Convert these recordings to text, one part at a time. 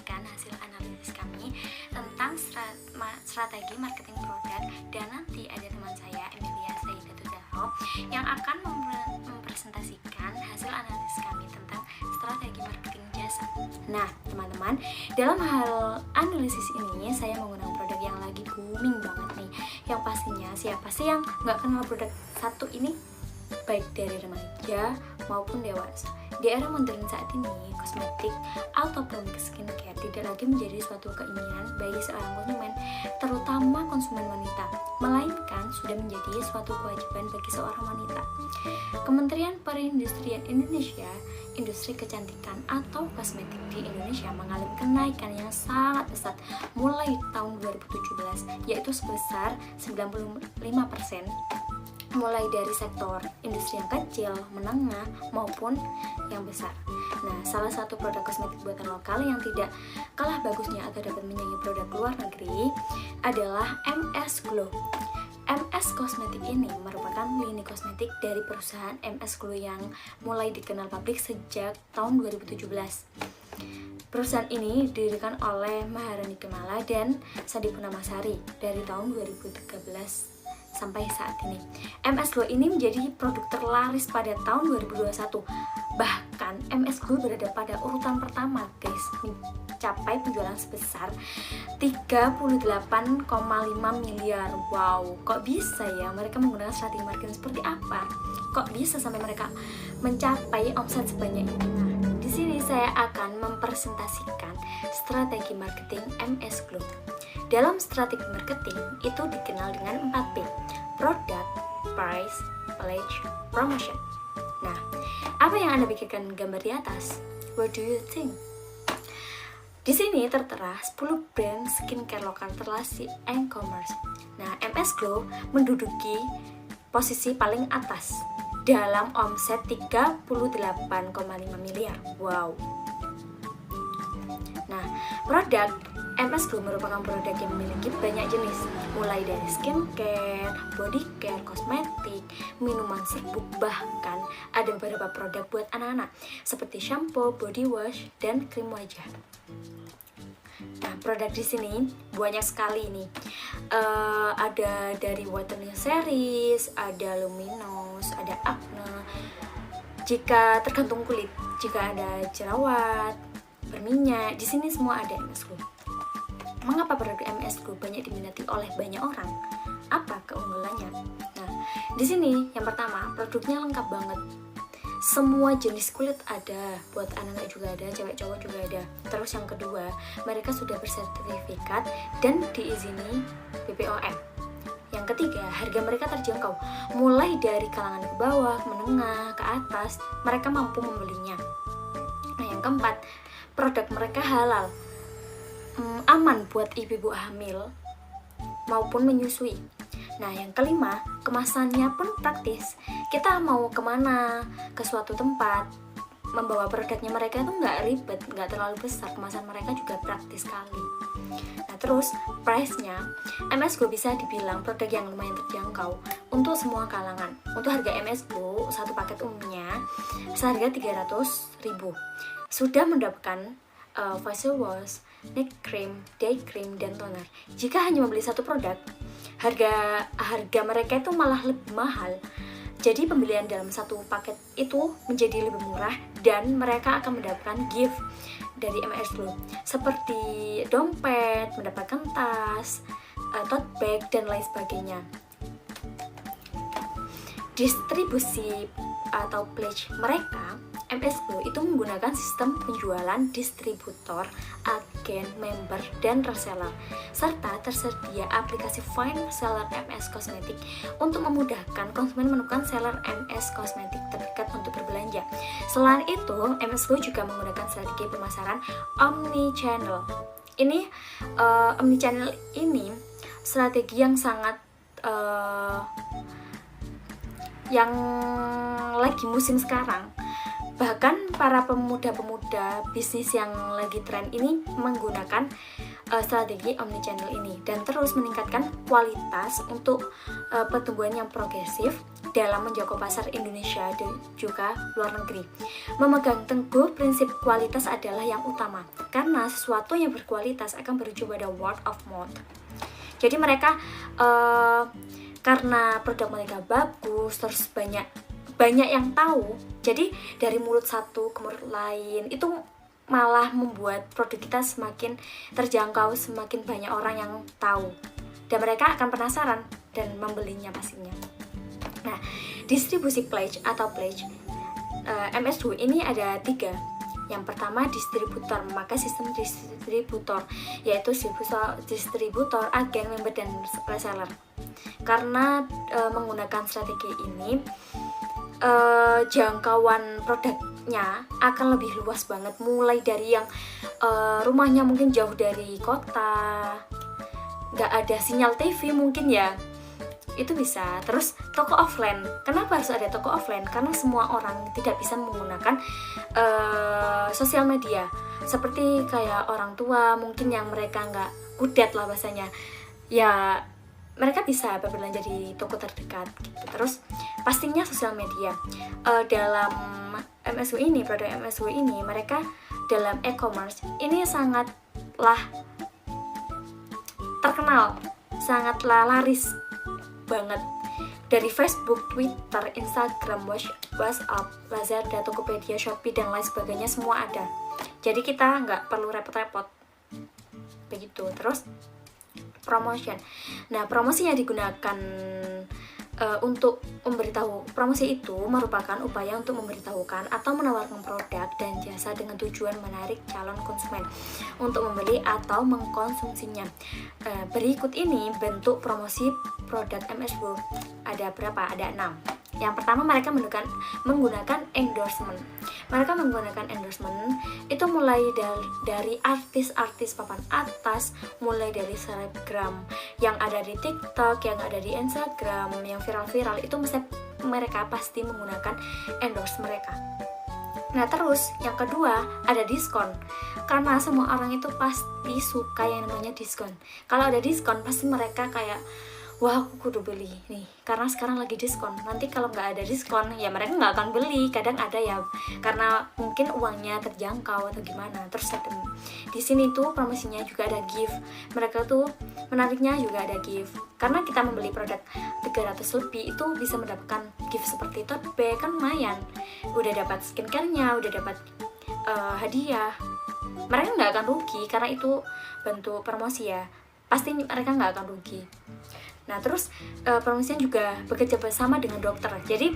mempresentasikan hasil analisis kami tentang strategi marketing produk, dan nanti ada teman saya Emilia Saidatul Zahro yang akan mempresentasikan hasil analisis kami tentang strategi marketing jasa. Nah teman-teman, dalam hal analisis ini saya menggunakan produk yang lagi booming banget nih, yang pastinya siapa sih yang nggak kenal produk satu ini, baik dari remaja maupun dewasa. Di era modern saat ini, kosmetik ataupun skincare tidak lagi menjadi suatu keinginan bagi seorang konsumen, terutama konsumen wanita, melainkan sudah menjadi suatu kewajiban bagi seorang wanita. Kementerian Perindustrian Indonesia, industri kecantikan atau kosmetik di Indonesia mengalami kenaikan yang sangat pesat mulai tahun 2017, yaitu sebesar 95%, mulai dari sektor industri yang kecil, menengah, maupun yang besar. Nah, salah satu produk kosmetik buatan lokal yang tidak kalah bagusnya atau dapat menyaingi produk luar negeri adalah MS Glow. MS Kosmetik ini merupakan lini kosmetik dari perusahaan MS Glow yang mulai dikenal publik sejak tahun 2017. Perusahaan ini didirikan oleh Maharani Kemala dan Sandi Purnamasari dari tahun 2013 sampai saat ini. MS Glow ini menjadi produk terlaris pada tahun 2021. Bahkan MS Glow berada pada urutan pertama, guys, mencapai penjualan sebesar 38,5 miliar. Wow, kok bisa ya mereka menggunakan strategi marketing seperti apa? Kok bisa sampai mereka mencapai omset sebanyak ini? Nah, di sini saya akan mempresentasikan strategi marketing MS Glow. Dalam strategi marketing itu dikenal dengan 4P: product, price, pledge, promotion. Nah, apa yang Anda pikirkan gambar di atas? What do you think? Di sini tertera 10 brand skincare lokal terlasi e-commerce. Nah, MS Glow menduduki posisi paling atas dalam omset 38,5 miliar. Wow. Nah, produk MS Glow merupakan produk yang memiliki banyak jenis, mulai dari skincare, body care, kosmetik, minuman serbuk, bahkan ada beberapa produk buat anak-anak seperti shampoo, body wash, dan krim wajah. Nah, produk di sini banyak sekali nih. Ada dari Whitening Series, ada Luminous, ada Acne. Jika tergantung kulit, jika ada jerawat, berminyak, di sini semua ada MS Glow. Mengapa produk MS Glow banyak diminati oleh banyak orang? Apa keunggulannya? Nah, di sini yang pertama, produknya lengkap banget. Semua jenis kulit ada, buat anak-anak juga ada, cewek cowok juga ada. Terus yang kedua, mereka sudah bersertifikat dan diizini BPOM. Yang ketiga, harga mereka terjangkau, mulai dari kalangan ke bawah, menengah, ke atas, mereka mampu membelinya. Nah, yang keempat, produk mereka halal, aman buat ibu-ibu hamil maupun menyusui. Nah, yang kelima, kemasannya pun praktis. Kita mau kemana, ke suatu tempat, membawa produknya mereka itu nggak ribet, nggak terlalu besar. Kemasan mereka juga praktis sekali. Nah, terus price-nya, MS Glow bisa dibilang produk yang lumayan terjangkau untuk semua kalangan. Untuk harga MS Glow, satu paket umumnya seharga 300.000. Sudah mendapatkan facial wash, neck cream, day cream, dan toner. Jika hanya membeli satu produk, harga mereka itu malah lebih mahal. Jadi pembelian dalam satu paket itu menjadi lebih murah, dan mereka akan mendapatkan gift dari MS Glow seperti dompet, mendapatkan tas, tote bag, dan lain sebagainya. Distribusi atau pledge mereka, MS Glow itu menggunakan sistem penjualan distributor, agen, member, dan reseller, serta tersedia aplikasi Find Seller MS Kosmetik untuk memudahkan konsumen menemukan seller MS Kosmetik terdekat untuk berbelanja. Selain itu, MS Glow juga menggunakan strategi pemasaran omni-channel. Omni-channel ini strategi yang sangat yang lagi musim sekarang. Bahkan para pemuda-pemuda bisnis yang lagi tren ini menggunakan strategi omnichannel ini, dan terus meningkatkan kualitas untuk pertumbuhan yang progresif dalam menjangkau pasar Indonesia dan juga luar negeri. Memegang teguh prinsip kualitas adalah yang utama, karena sesuatu yang berkualitas akan berujung pada word of mouth. Jadi mereka karena produk mereka bagus, terus banyak yang tahu, jadi dari mulut satu ke mulut lain itu malah membuat produk kita semakin terjangkau, semakin banyak orang yang tahu, dan mereka akan penasaran dan membelinya pastinya. Nah, distribusi pledge atau pledge MSW ini ada 3. Yang pertama, distributor memakai sistem distributor, yaitu distributor, agen, member, dan reseller. Karena menggunakan strategi ini, jangkauan produknya akan lebih luas banget, mulai dari yang rumahnya mungkin jauh dari kota, nggak ada sinyal TV mungkin ya, itu bisa. Terus toko offline, kenapa harus ada toko offline? Karena semua orang tidak bisa menggunakan sosial media, seperti kayak orang tua mungkin yang mereka nggak kudet lah bahasanya ya, mereka bisa berbelanja di toko terdekat gitu. Terus pastinya sosial media, dalam MSW ini, produk MSW ini, mereka dalam e-commerce ini sangatlah terkenal, sangatlah laris banget. Dari Facebook, Twitter, Instagram, WhatsApp, Lazada, Tokopedia, Shopee, dan lain sebagainya semua ada. Jadi kita nggak perlu repot-repot begitu. Terus promotion. Nah, promosi yang digunakan untuk memberitahu, promosi itu merupakan upaya untuk memberitahukan atau menawarkan produk dan jasa dengan tujuan menarik calon konsumen untuk membeli atau mengkonsumsinya. Berikut ini bentuk promosi produk MSW. Ada berapa? Ada 6. Yang pertama, mereka menggunakan endorsement. Mereka menggunakan endorsement itu mulai dari artis-artis papan atas, mulai dari selebgram yang ada di TikTok, yang ada di Instagram, yang viral-viral, itu mereka pasti menggunakan endorse mereka. Nah, terus yang kedua ada diskon. Karena semua orang itu pasti suka yang namanya diskon. Kalau ada diskon pasti mereka kayak, wah, aku kudu beli nih karena sekarang lagi diskon. Nanti kalau nggak ada diskon ya mereka nggak akan beli. Kadang ada ya karena mungkin uangnya terjangkau atau gimana. Terus di sini tuh promosinya juga ada gift. Mereka tuh menariknya juga ada gift. Karena kita membeli produk 300 lebih itu bisa mendapatkan gift seperti tote bag, kan lumayan. Udah dapat skincare-nya, udah dapat hadiah. Mereka nggak akan rugi karena itu bentuk promosi ya. Pasti mereka nggak akan rugi. Nah, terus promosinya juga bekerja bersama dengan dokter. Jadi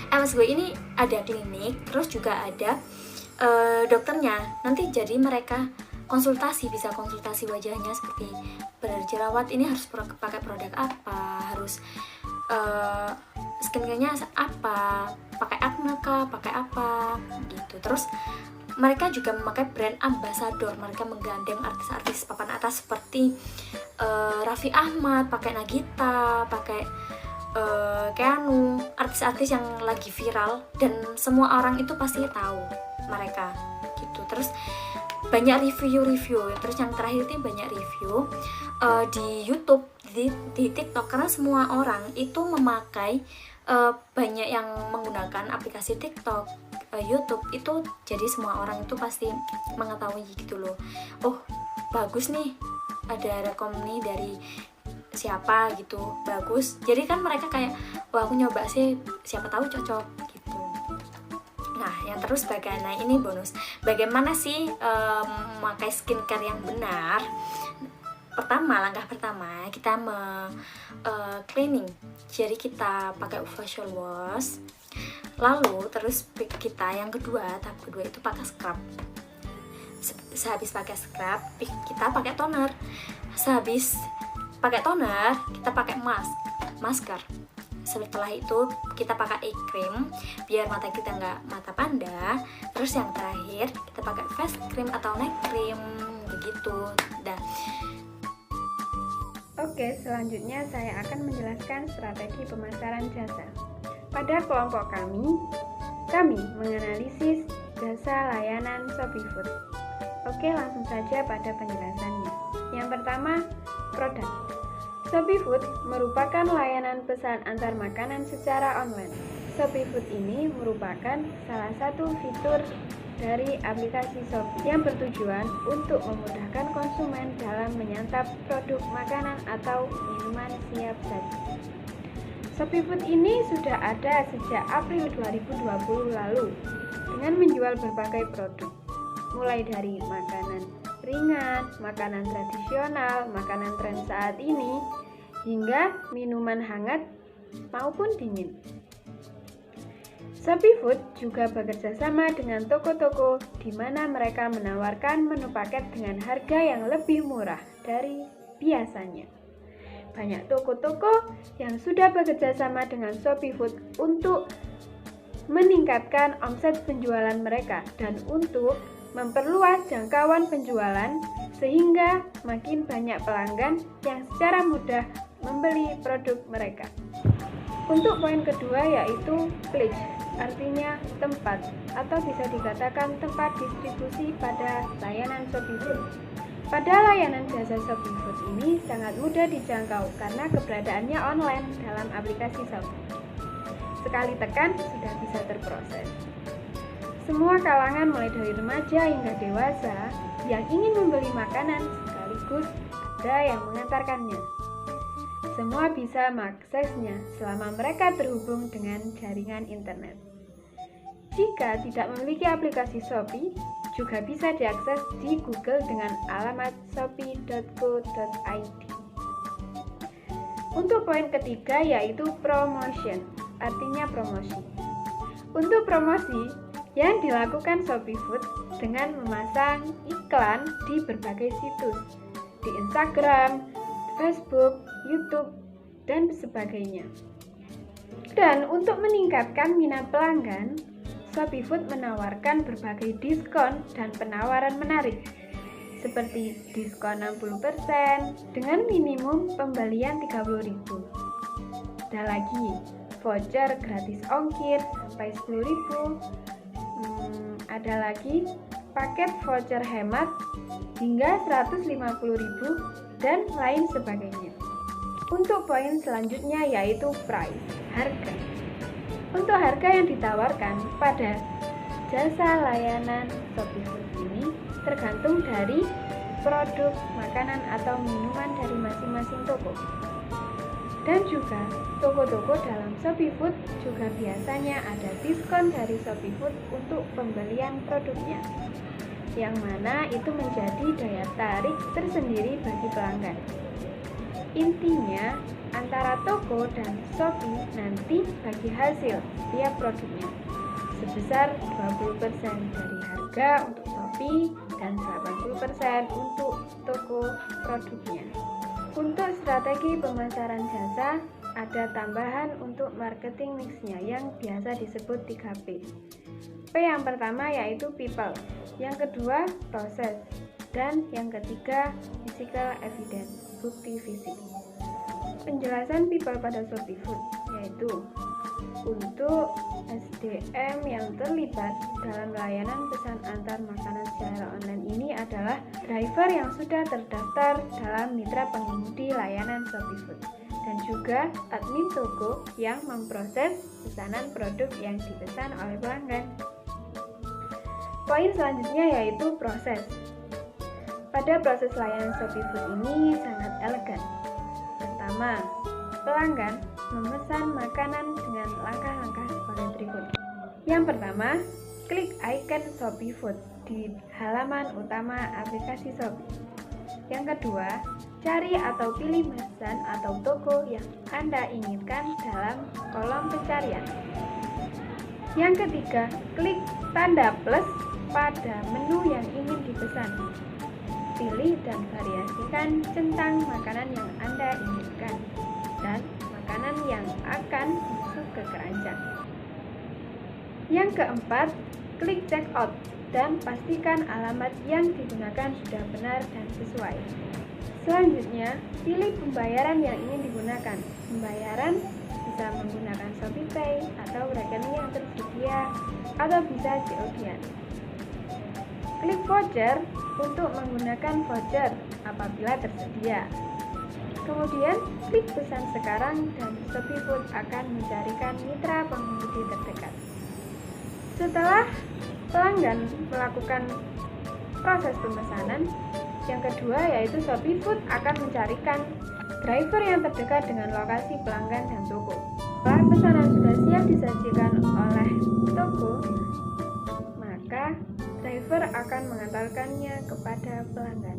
MSW ini ada klinik, terus juga ada dokternya. Nanti jadi mereka bisa konsultasi wajahnya seperti berjerawat, ini harus pakai produk apa, harus skincare-nya apa, pakai acne kah, pakai apa gitu. Terus mereka juga memakai brand ambassador. Mereka menggandeng artis-artis papan atas seperti Raffi Ahmad, pakai Nagita, pakai Keanu, artis-artis yang lagi viral dan semua orang itu pasti tahu mereka gitu. Terus banyak review. Terus yang terakhir itu banyak review di YouTube, di TikTok, karena semua orang itu memakai banyak yang menggunakan aplikasi TikTok, YouTube itu, jadi semua orang itu pasti mengetahui gitu loh. Oh, bagus nih, ada rekom nih dari siapa gitu, bagus. Jadi kan mereka kayak, wah aku nyoba sih, siapa tahu cocok gitu. Nah, yang terus bagaimana, ini bonus. Bagaimana sih memakai skincare yang benar? Langkah pertama kita cleaning. Jadi kita pakai facial wash. Lalu terus tahap kedua itu pakai scrub. Sehabis pakai scrub, kita pakai toner. Sehabis pakai toner, kita pakai masker. Setelah itu kita pakai eye cream biar mata kita nggak mata panda. Terus yang terakhir kita pakai face cream atau neck cream begitu. Oke, selanjutnya saya akan menjelaskan strategi pemasaran jasa. Pada kelompok kami menganalisis jasa layanan Shopee Food. Oke, langsung saja pada penjelasannya. Yang pertama, produk. Shopee Food merupakan layanan pesan antar makanan secara online. Shopee Food ini merupakan salah satu fitur dari aplikasi Shopee yang bertujuan untuk memudahkan konsumen dalam menyantap produk makanan atau minuman siap saji. Shopee Food ini sudah ada sejak April 2020 lalu dengan menjual berbagai produk, mulai dari makanan ringan, makanan tradisional, makanan tren saat ini, hingga minuman hangat maupun dingin. Shopee Food juga bekerja sama dengan toko-toko di mana mereka menawarkan menu paket dengan harga yang lebih murah dari biasanya. Banyak toko-toko yang sudah bekerja sama dengan Shopee Food untuk meningkatkan omset penjualan mereka dan untuk memperluas jangkauan penjualan sehingga makin banyak pelanggan yang secara mudah membeli produk mereka. Untuk poin kedua yaitu klik, artinya tempat atau bisa dikatakan tempat distribusi pada layanan Shopee Food. Pada layanan jasa Shopee Food ini sangat mudah dijangkau karena keberadaannya online dalam aplikasi Shopee. Sekali tekan sudah bisa terproses. Semua kalangan mulai dari remaja hingga dewasa yang ingin membeli makanan sekaligus ada yang mengantarkannya. Semua bisa mengaksesnya selama mereka terhubung dengan jaringan internet. Jika tidak memiliki aplikasi Shopee, juga bisa diakses di Google dengan alamat shopee.co.id. Untuk poin ketiga yaitu promotion, artinya promosi. Untuk promosi yang dilakukan Shopee Food dengan memasang iklan di berbagai situs, di Instagram, Facebook, YouTube, dan sebagainya. Dan untuk meningkatkan minat pelanggan, Shopee Food menawarkan berbagai diskon dan penawaran menarik, seperti diskon 60% dengan minimum pembelian 30.000. Ada lagi voucher gratis ongkir sampai 10.000. Ada lagi paket voucher hemat hingga 150.000 dan lain sebagainya. Untuk poin selanjutnya yaitu price, harga. Untuk harga yang ditawarkan pada jasa layanan Shopee Food ini tergantung dari produk makanan atau minuman dari masing-masing toko. Dan juga toko-toko dalam Shopee Food juga biasanya ada diskon dari Shopee Food untuk pembelian produknya, yang mana itu menjadi daya tarik tersendiri bagi pelanggan. Intinya, antara toko dan Shopee nanti bagi hasil setiap produknya sebesar 20% dari harga untuk Shopee dan 80% untuk toko produknya. Untuk strategi pemasaran jasa, ada tambahan untuk marketing mix-nya yang biasa disebut 3P. P yang pertama yaitu people, yang kedua proses, dan yang ketiga physical evidence, bukti fisik. Penjelasan people pada Shopee Food yaitu untuk SDM yang terlibat dalam layanan pesan antar makanan secara online ini adalah driver yang sudah terdaftar dalam mitra pengemudi layanan Shopee Food dan juga admin toko yang memproses pesanan produk yang dipesan oleh pelanggan. Poin selanjutnya yaitu proses. Pada proses layanan Shopee Food ini sangat elegan. Pertama, pelanggan memesan makanan dengan langkah-langkah sebagai berikut. Yang pertama, klik icon Shopee Food di halaman utama aplikasi Shopee. Yang kedua, cari atau pilih pesan atau toko yang Anda inginkan dalam kolom pencarian. Yang ketiga, klik tanda plus pada menu yang ingin dipesan. Pilih dan variasikan centang makanan yang Anda inginkan dan makanan yang akan masuk ke keranjang. Yang keempat, klik check out dan pastikan alamat yang digunakan sudah benar dan sesuai. Selanjutnya, pilih pembayaran yang ingin digunakan. Pembayaran bisa menggunakan ShopeePay atau rekening yang tersedia atau bisa COD-an. Klik voucher untuk menggunakan voucher apabila tersedia. Kemudian klik pesan sekarang dan Shopee Food akan mencarikan mitra pengemudi terdekat. Setelah pelanggan melakukan proses pemesanan, yang kedua yaitu Shopee Food akan mencarikan driver yang terdekat dengan lokasi pelanggan dan toko. Setelah pesanan sudah siap disajikan oleh toko, maka driver akan mengantarkannya kepada pelanggan.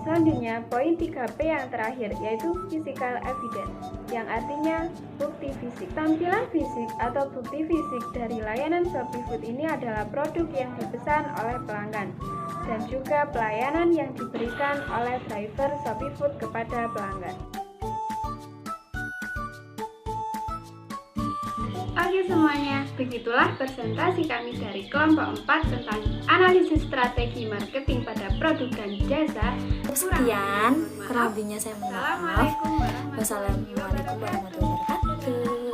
Selanjutnya, poin 3P yang terakhir yaitu physical evidence, yang artinya bukti fisik. Tampilan fisik atau bukti fisik dari layanan Shopee Food ini adalah produk yang dipesan oleh pelanggan dan juga pelayanan yang diberikan oleh driver Shopee Food kepada pelanggan. Oke semuanya, begitulah presentasi kami dari kelompok 4 tentang analisis strategi marketing pada produk dan jasa. Sekian, kurang lebihnya saya mohon maaf. Assalamualaikum warahmatullahi Wassalamualaikum warahmatullahi wabarakatuh.